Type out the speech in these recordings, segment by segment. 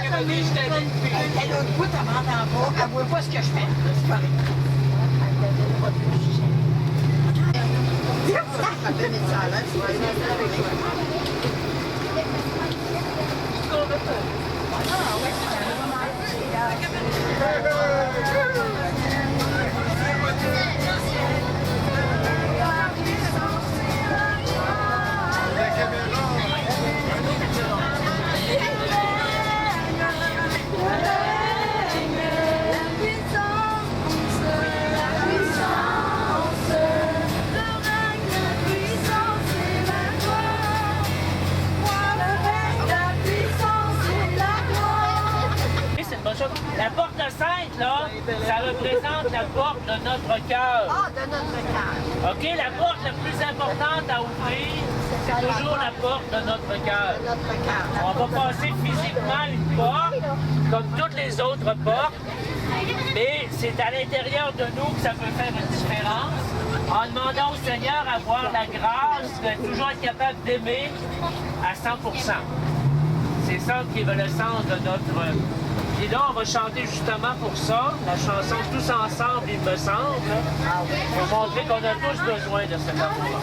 Elle a le bout, elle m'entend pas, elle voit pas ce que je fais. C'est correct. La porte Sainte, là, ça représente la porte de notre cœur. Ah, de notre cœur. OK? La porte la plus importante à ouvrir, c'est toujours la porte de notre cœur. De notre cœur. On va passer physiquement une porte, comme toutes les autres portes, mais c'est à l'intérieur de nous que ça peut faire une différence. En demandant au Seigneur à avoir la grâce de toujours être capable d'aimer à 100%. C'est ça qui est le sens de notre... Et là, on va chanter justement pour ça, la chanson « Tous ensemble, il me semble », pour montrer qu'on a tous besoin de cet amour.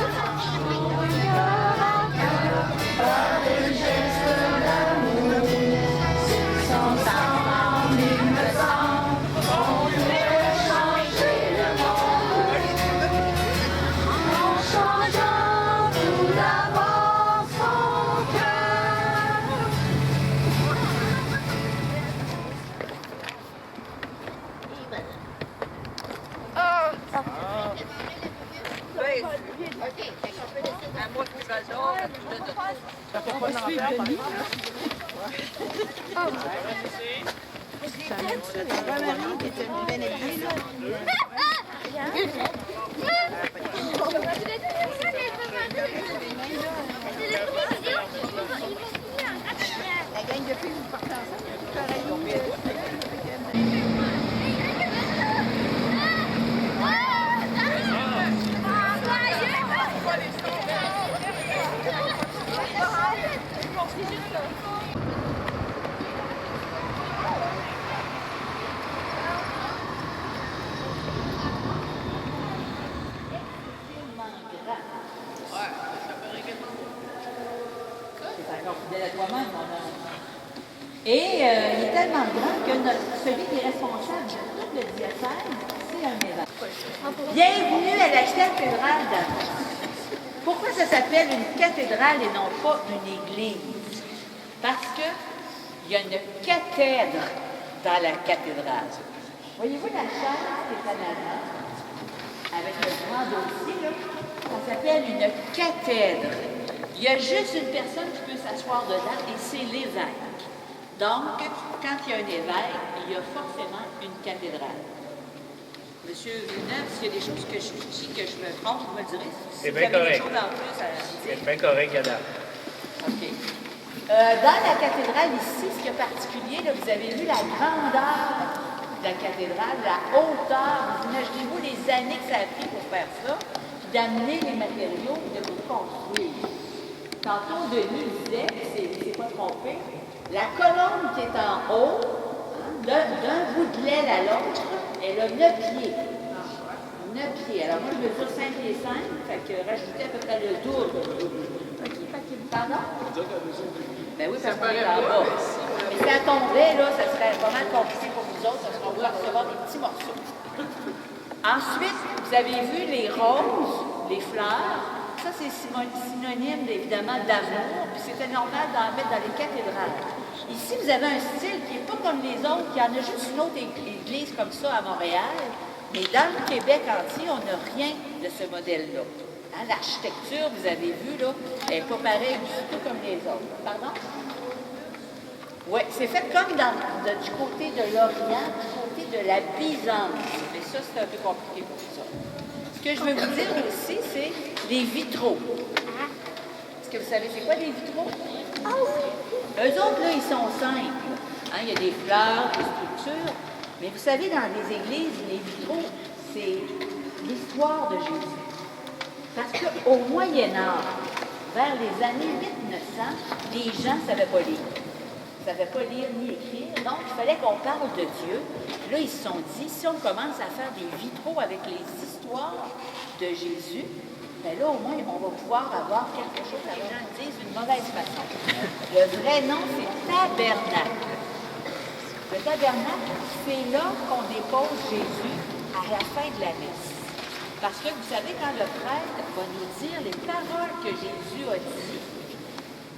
Et il est tellement grand que celui qui est responsable de tout le diocèse, c'est un évêque. Bienvenue à la cathédrale d'Amiens. Pourquoi ça s'appelle une cathédrale et non pas une église? Parce qu'il y a une cathèdre dans la cathédrale. Voyez-vous la chaise qui est en avant, avec le grand dossier, là? Ça s'appelle une cathèdre. Il y a juste une personne qui peut s'asseoir dedans et c'est l'évêque. Donc, quand il y a un évêque, il y a forcément une cathédrale. Monsieur Villeneuve, s'il y a des choses que je dis que je me trompe, vous me le direz. C'est bien correct. C'est bien correct, Yana. OK. Dans la cathédrale ici, ce qui est particulier, là, vous avez vu la grandeur de la cathédrale, la hauteur. Imaginez-vous les années que ça a pris pour faire ça, puis d'amener les matériaux, de tout construire. Tantôt, Denis disait, c'est pas trompé, la colonne qui est en haut, d'un bout de l'aile à l'autre, elle a 9 pieds. 9 pieds. Alors moi, je mesure 5 pieds 5, fait que rajouter à peu près le double. Pardon? Ben oui, parce qu'on est en bas. Mais si elle tombait, là, ça serait pas mal compliqué pour nous autres, parce qu'on va recevoir des petits morceaux. Ensuite, vous avez vu les roses, les fleurs. Ça, c'est synonyme, évidemment, d'amour, puis c'était normal d'en mettre dans les cathédrales. Ici, vous avez un style qui n'est pas comme les autres, il y en a juste une autre église comme ça à Montréal, mais dans le Québec entier, on n'a rien de ce modèle-là. Hein, l'architecture, vous avez vu, là, elle n'est pas pareille du tout comme les autres. Pardon? Oui, c'est fait comme du côté de l'Orient, du côté de la Byzance. Mais ça, c'est un peu compliqué pour ça. Ce que je veux vous dire aussi, c'est les vitraux. Est-ce que vous savez c'est quoi les vitraux? Ah oui! Eux autres, là, ils sont simples. Hein, il y a des fleurs, des structures. Mais vous savez, dans les églises, les vitraux, c'est l'histoire de Jésus. Parce qu'au Moyen Âge, vers les années 1900, les gens ne savaient pas lire. ne savaient pas lire ni écrire, donc il fallait qu'on parle de Dieu. Là, ils se sont dit, si on commence à faire des vitraux avec les histoires de Jésus, bien là, au moins, on va pouvoir avoir quelque chose à les gens disent d'une mauvaise façon. Le vrai nom, c'est tabernacle. Le tabernacle, c'est là qu'on dépose Jésus à la fin de la messe. Parce que vous savez, quand le prêtre va nous dire les paroles que Jésus a dites,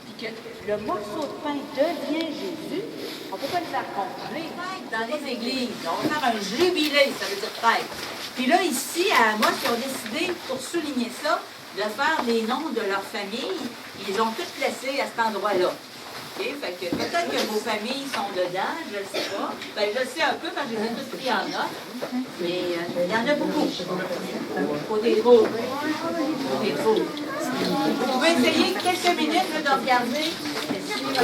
puis que le morceau de pain devient Jésus, on ne peut pas le faire congeler. Dans les églises, on va faire un jubilé, ça veut dire prêtre. Puis là, ici, à Amos, ils ont décidé, pour souligner ça, de faire les noms de leur famille. Ils ont tous placé à cet endroit-là. Okay? Fait que peut-être que vos familles sont dedans, je ne le sais pas. Ben, je le sais un peu parce que je les ai tous pris en note. Mais il y en a beaucoup. Au défaut. Au défaut. Vous pouvez essayer quelques minutes là, de regarder. Je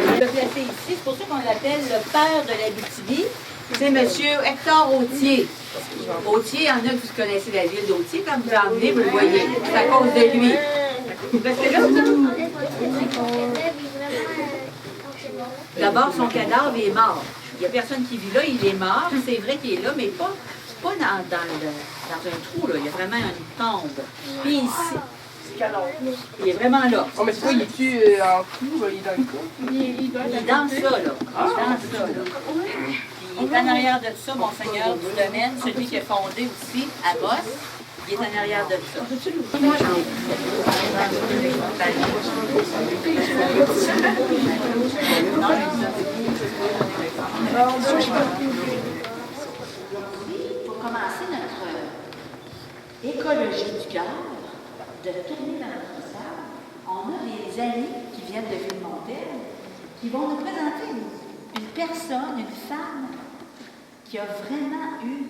vais le placer ici. C'est pour ça qu'on l'appelle le père de l'Abitibi. C'est M. Hector Autier. Autier, il y en a que vous connaissez la ville d'Autier. Quand vous l'emmenez, vous le voyez. C'est à cause de lui. Restez là, d'abord, son cadavre est mort. Il n'y a personne qui vit là, il est mort. C'est vrai qu'il est là, mais pas dans un trou. Là. Il y a vraiment une tombe. Puis ici, il est vraiment là. Oh, mais c'est quoi, il est-tu en clou? Il est dans le cou? Il est dans ça, là. Il est dans ça, là. Il est en arrière de ça, Monseigneur du domaine, celui qui a fondé aussi Amos. Il est en arrière de ça. Moi, pour commencer notre écologie du cœur, de retourner dans notre salle, on a des amis qui viennent de Ville-Montel qui vont nous présenter une personne, une femme qui a vraiment eu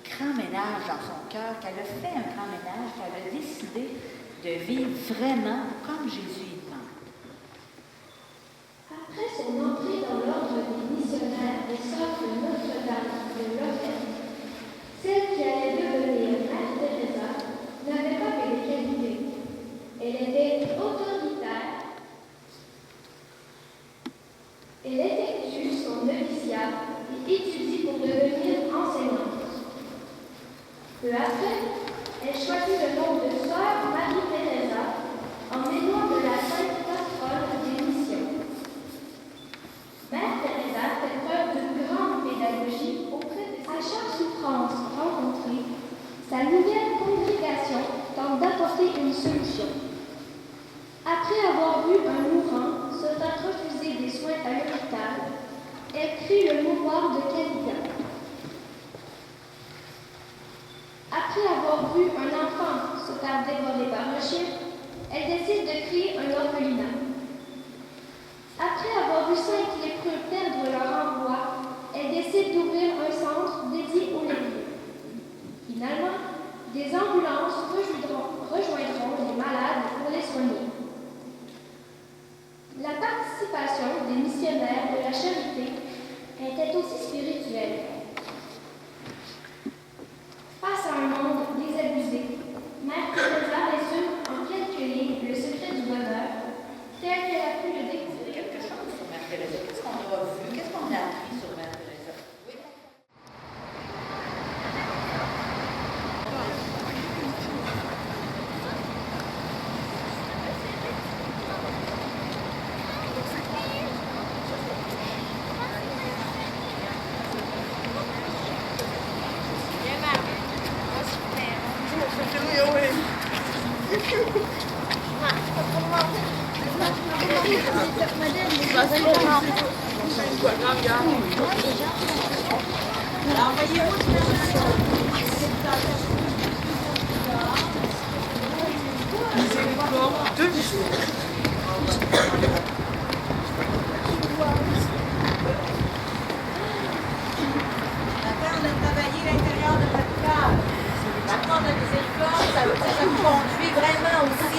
grand ménage dans son cœur, qu'elle a fait un grand ménage, qu'elle a décidé de vivre vraiment comme Jésus y demande. Après son entrée dans l'ordre des missionnaires des Sœurs de Notre-Dame de Lorette, celle qui allait devenir Mère Teresa n'avait pas que des qualités. Elle était autoritaire. Elle effectue son noviciat et étudie pour devenir enseignante. Peu après, elle choisit le nom de Sœur Marie-Thérèse en mémoire de la sainte patronne des missions. Mère Thérèse fait preuve d'une grande pédagogie auprès de à chaque souffrance rencontrée. Sa nouvelle congrégation tente d'apporter une solution. Après avoir vu un mourant se faire refuser des soins à l'hôpital, elle crie le mouroir de Cadillac. Après avoir vu un enfant se faire dévorer par un chien, elle décide de créer un orphelinat. Après avoir vu 5 lépreux perdre leur emploi, elle décide d'ouvrir un centre dédié aux lépreux. Finalement, des ambulances rejoindront les malades pour les soigner. La participation des missionnaires de la charité était aussi spirituelle. Face à un monde désabusé, Mère Teresa résume en quelques lignes le secret du bonheur, tel qu'elle a pu le découvrir. Quelque chose sur Mère Teresa. Qu'est-ce qu'on a vu? Qu'est-ce qu'on a appris sur Mère Teresa? Oui.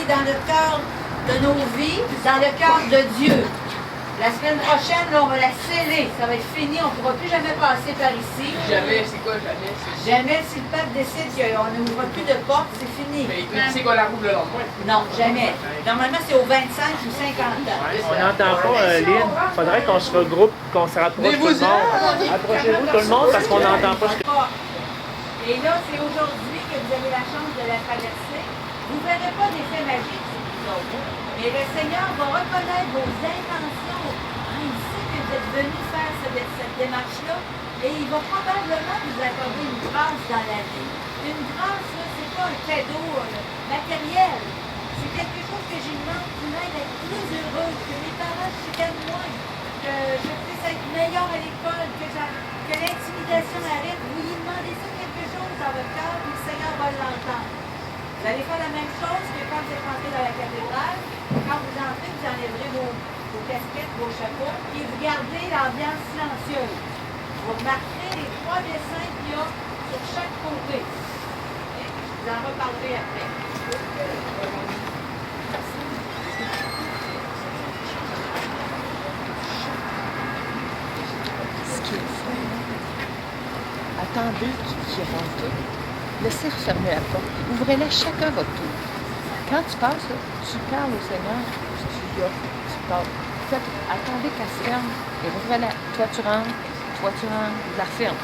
Dans le cœur de nos vies, dans le cœur de Dieu. La semaine prochaine, là, on va la sceller. Ça va être fini. On ne pourra plus jamais passer par ici. Jamais, c'est quoi jamais? Jamais, si le pape décide qu'on n'ouvre plus de porte, c'est fini. Mais il sait qu'on la roule le lendemain. Non, jamais. Normalement, c'est aux 25 ou 50 ans. On n'entend pas, Lynn. Il faudrait qu'on se regroupe, qu'on se rapproche tout le monde. Approchez-vous tout le monde parce qu'on n'entend pas. Et là, c'est aujourd'hui que vous avez la chance de la traverser. Vous ne verrez pas d'effet magique sur vous autres. Mais le Seigneur va reconnaître vos intentions. Il sait que vous êtes venus faire cette démarche-là. Et il va probablement vous accorder une grâce dans la vie. Une grâce, ce n'est pas un cadeau matériel. C'est quelque chose que j'y demande qui m'aide à être plus heureuse, que mes parents chicanent moins, que je puisse être meilleure à l'école, que l'intimidation arrête. Vous lui demandez ça quelque chose dans votre cœur, puis le Seigneur va l'entendre. Vous allez faire la même chose que quand vous êtes rentré dans la cathédrale. Quand vous entrez, vous enlèverez vos casquettes, vos chapeaux, et vous gardez l'ambiance silencieuse. Vous remarquerez les 3 dessins qu'il y a sur chaque côté. Je vous en reparlerai après. Ce qui est fait, attendez qu'ils rentrent. Laissez refermer la porte. Ouvrez-la chacun votre tour. Quand tu passes, là, tu parles au Seigneur. Tu parles. Attendez qu'elle se ferme et ouvrez-la. Toi, tu rentres. La ferme.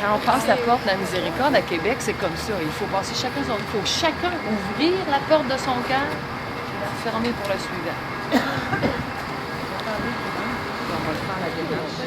Quand on passe la porte de la miséricorde à Québec, c'est comme ça. Il faut passer chacun son... Il faut chacun ouvrir la porte de son cœur et la fermer pour le suivant. Attendez, on va faire la démarche.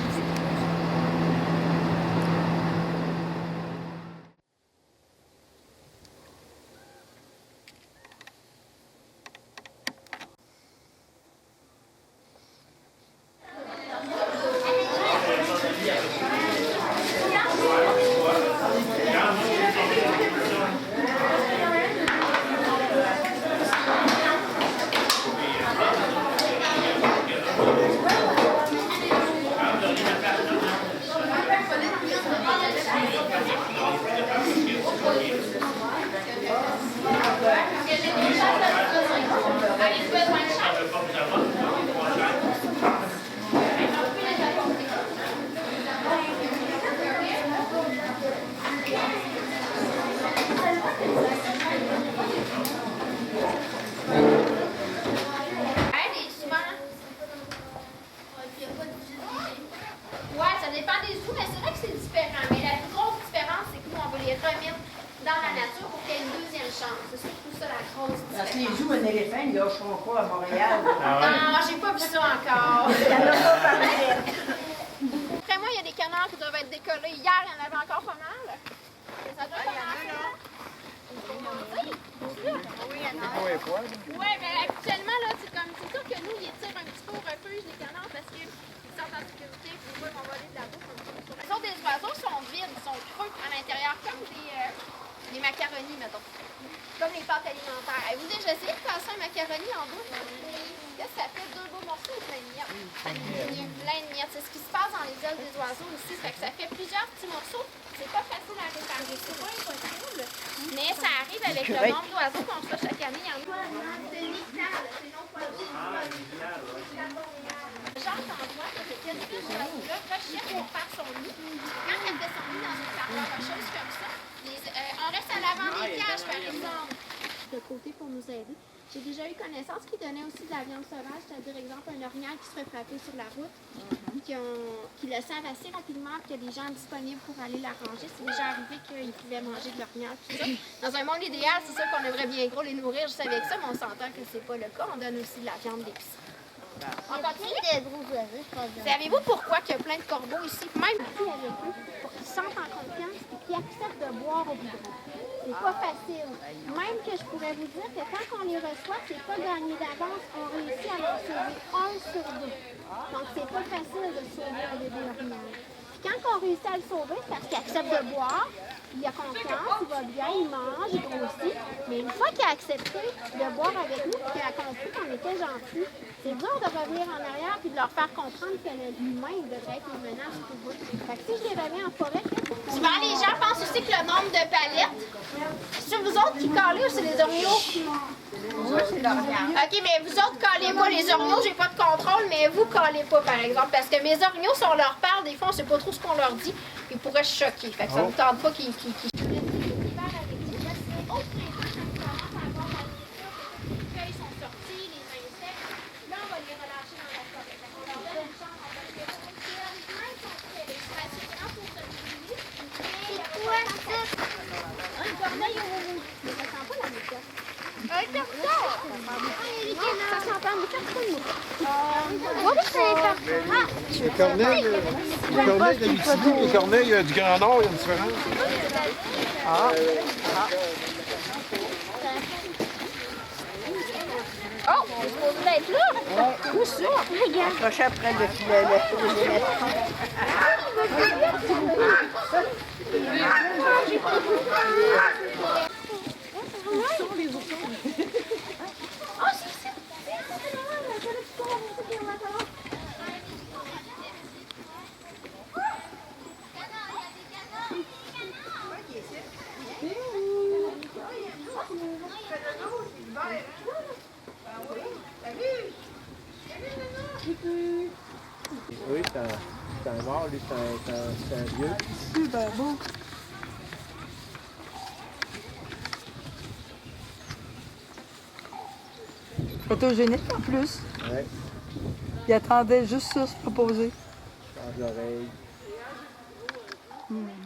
J'ai déjà eu connaissance qui donnait aussi de la viande sauvage, c'est-à-dire, exemple, un orignal qui se fait frapper sur la route, qui le savent assez rapidement, qu'il y a des gens disponibles pour aller la ranger. C'est déjà arrivé qu'ils pouvaient manger de l'orignal, tout ça. Dans un monde idéal, c'est sûr qu'on aimerait bien gros les nourrir juste avec ça, mais on s'entend que c'est pas le cas. On donne aussi de la viande d'épicerie. On continue? Savez-vous pourquoi il y a plein de corbeaux ici? Même avec eux, pour qu'ils se sentent en confiance et qu'ils acceptent de boire au biberon. C'est pas facile. Même que je pourrais vous dire que quand on les reçoit, c'est pas gagné d'avance, on réussit à en sauver 1 sur 2. Donc c'est pas facile de sauver un bébé orignal. Quand on réussit à le sauver, c'est parce qu'il accepte de boire, il a confiance, il va bien, il mange, il grossit. Mais une fois qu'il a accepté de boire avec nous et qu'il a compris qu'on était gentils, c'est dur de revenir en arrière et de leur faire comprendre que l'humain devrait être une menace pour eux. Fait que si je les remets en forêt, souvent les gens pensent aussi que le nombre de palettes, c'est vous autres qui collez ou c'est les orignaux? Moi, c'est l'orignal. OK, mais vous autres collez pas les orignaux, j'ai pas de contrôle, mais vous collez pas, par exemple, parce que mes orignaux, si on leur parle, des fois, on sait pas trop ce qu'on leur dit, ils pourraient se choquer. Fait que ça ne me tente pas qu'ils... Les corneilles, d'Abitibi, les corneilles du Grand Nord, il y a une différence. Oh, c'est supposé d'être là! Où ça? Regarde! Accroché après le filet. Oui, c'est un mort, lui, c'est un vieux. Super beau. Photogénique en plus. Ouais, Il attendait juste ça, se proposer. dans l'oreille. Hmm.